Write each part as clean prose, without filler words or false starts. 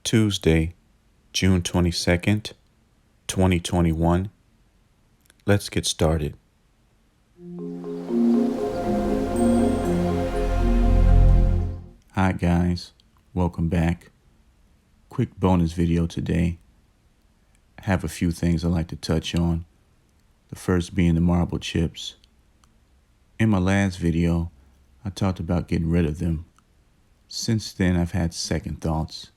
Tuesday, June 22nd, 2021. Let's get started. Hi guys, welcome back. Quick bonus video today. I have a few things I'd like to touch on. The first being the marble chips. In my last video, I talked about getting rid of them. Since then, I've had second thoughts.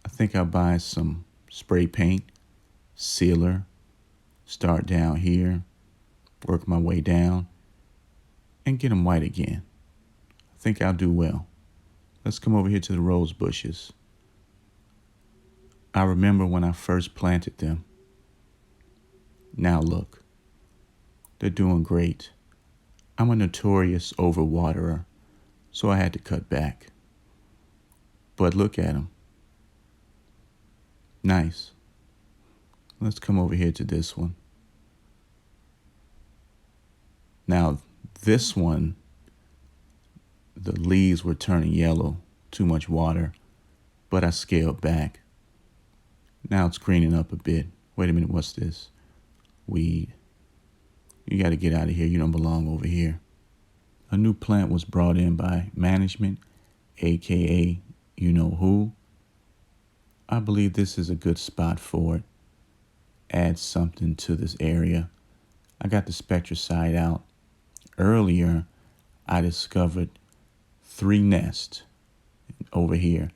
I think I'll buy some spray paint, sealer, start down here, work my way down, and get them white again. I think I'll do well. Let's come over here to the rose bushes. I remember when I first planted them. Now look, they're doing great. I'm a notorious overwaterer, so I had to cut back. But look at them. Nice. Let's come over here to this one. Now, this one, the leaves were turning yellow, too much water, but I scaled back. Now it's greening up a bit. Wait a minute, what's this? Weed. You got to get out of here. You don't belong over here. A new plant was brought in by management, aka you know who. I believe this is a good spot for it. Add something to this area. I got the spectricide out. Earlier, I discovered 3 nests over here.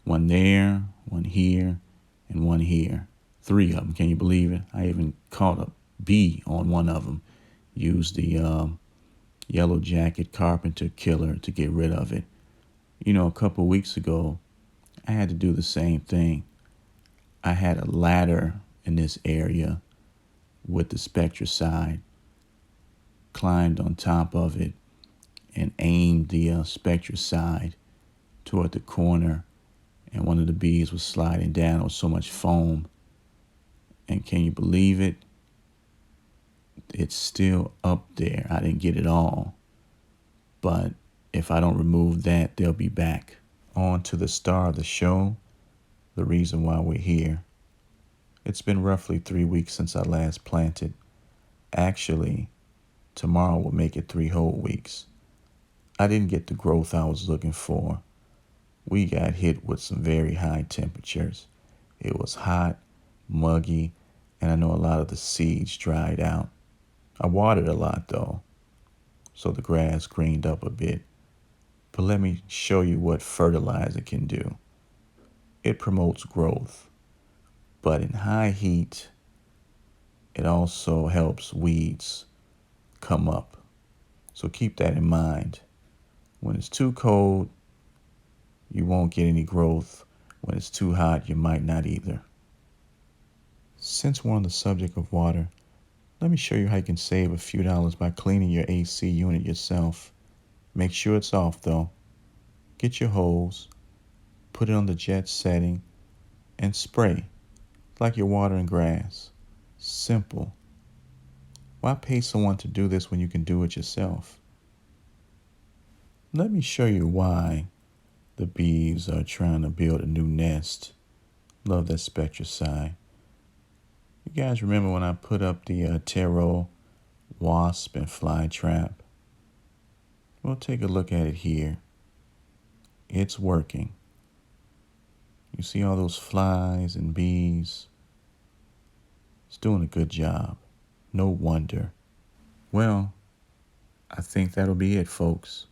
One there, one here, and one here. 3 of them. Can you believe it? I even caught a bee on one of them. Used the yellow jacket carpenter killer to get rid of it. You know, a couple weeks ago, I had to do the same thing. I had a ladder in this area with the spectricide, climbed on top of it, and aimed the spectricide toward the corner, and one of the bees was sliding down. There was so much foam. And can you believe it? It's still up there. I didn't get it all. But if I don't remove that, they'll be back. On to the star of the show, the reason why we're here. It's been roughly 3 weeks since I last planted. Actually, tomorrow will make it 3 whole weeks. I didn't get the growth I was looking for. We got hit with some very high temperatures. It was hot, muggy, and I know a lot of the seeds dried out. I watered a lot though, so the grass greened up a bit. But let me show you what fertilizer can do. It promotes growth, but in high heat, it also helps weeds come up. So keep that in mind. When it's too cold, you won't get any growth. When it's too hot, you might not either. Since we're on the subject of water, let me show you how you can save a few dollars by cleaning your AC unit yourself. Make sure it's off though. Get your hose, put it on the jet setting, and spray like you're watering grass. Simple. Why pay someone to do this when you can do it yourself? Let me show you why the bees are trying to build a new nest. Love that spectricide. You guys remember when I put up the taro, wasp, and fly trap? We'll take a look at it here. It's working. You see all those flies and bees? It's doing a good job. No wonder. Well, I think that'll be it, folks.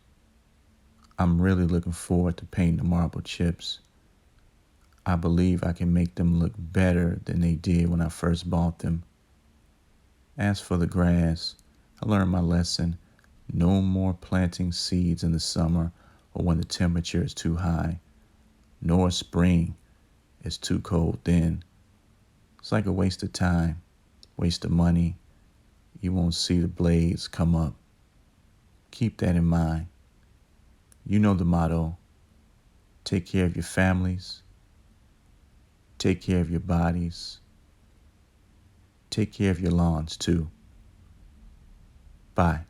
I'm really looking forward to painting the marble chips. I believe I can make them look better than they did when I first bought them. As for the grass, I learned my lesson. No more planting seeds in the summer or when the temperature is too high, nor spring. It's too cold then. It's like a waste of time, waste of money. You won't see the blades come up. Keep that in mind. You know the motto. Take care of your families. Take care of your bodies. Take care of your lawns too. Bye.